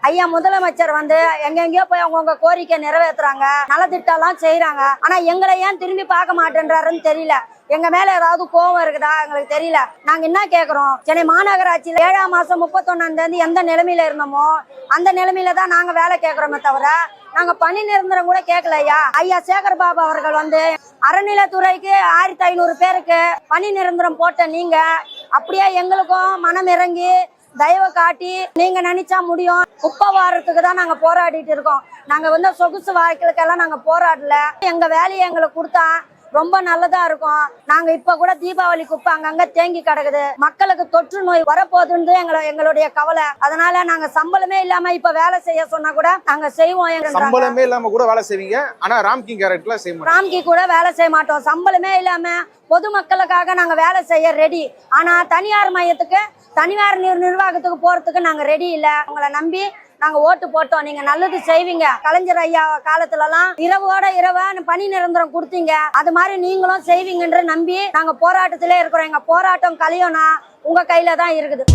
ஐயா முதலமைச்சர் வந்து எங்கெங்கயோ போய் அவங்கவுங்க கோரிக்கை நிறைவேற்றுறாங்க, நலத்திட்டம் எல்லாம் செய்யறாங்க. ஆனா எங்களை ஏன் திரும்பி பார்க்க மாட்டேன்றாருன்னு தெரியல. எங்க மேல ஏதாவது கோவம் இருக்குதா எங்களுக்கு தெரியல. நாங்க என்ன கேக்குறோம், சென்னை மாநகராட்சியில 7ஆம் மாசம் 31ஆம் தேதி எந்த நிலைமையில இருந்தோமோ அந்த நிலைமையில தான் நாங்க வேலை கேட்கிறோமே தவிர நாங்க பணி நிரந்தரம் கூட கேட்கலையா. ஐயா சேகர் பாபு அவர்கள் வந்து அறநிலைத்துறைக்கு 1500 பேருக்கு பணி நிரந்தரம் போட்ட நீங்க அப்படியே எங்களுக்கும் மனம் இறங்கி தயவு காட்டி நீங்க நினைச்சா முடியும். குப்பை வாரத்துக்கு தான் நாங்க போராடிட்டு இருக்கோம். நாங்க வந்து சொகுசு வாழ்க்கைக்கெல்லாம் நாங்க போராடல. எங்க வேலையை எங்களுக்கு கொடுத்தா ரொம்ப நல்லதா இருக்கும். நாங்க இப்ப கூட தீபாவளி குப்பை அங்கங்க தேங்கி கிடக்குது. மக்களுக்கு தொற்று நோய் வரப்போகுதுன்னு எங்களுடைய கவலை. அதனால நாங்க சம்பளமே இல்லாம இப்ப வேலை செய்ய சொன்னா கூட நாங்க செய்வோம். சம்பளமே இல்லாம கூட வேலை செய்வீங்க, ஆனா ராம்கி கேரக்டர்ல செய்ய மாட்டோம். ராம்கி கூட வேலை செய்ய மாட்டோம். சம்பளமே இல்லாம பொதுமக்களுக்காக நாங்க வேலை செய்ய ரெடி. ஆனா தனியார் மையத்துக்கு தனியார் நிர்வாகத்துக்கு போறதுக்கு நாங்க ரெடி இல்ல. உங்களை நம்பி நாங்க ஓட்டு போட்டோம். நீங்க நல்லது செய்வீங்க. கலைஞர் ஐயா காலத்துல எல்லாம் இரவோட இரவா பணி நிரந்தரம் கொடுத்தீங்க. அது மாதிரி நீங்களும் செய்வீங்கன்ற நம்பி நாங்க போராட்டத்திலே இருக்கிறோம். எங்க போராட்டம் கலையோனா உங்க கையில தான் இருக்குது.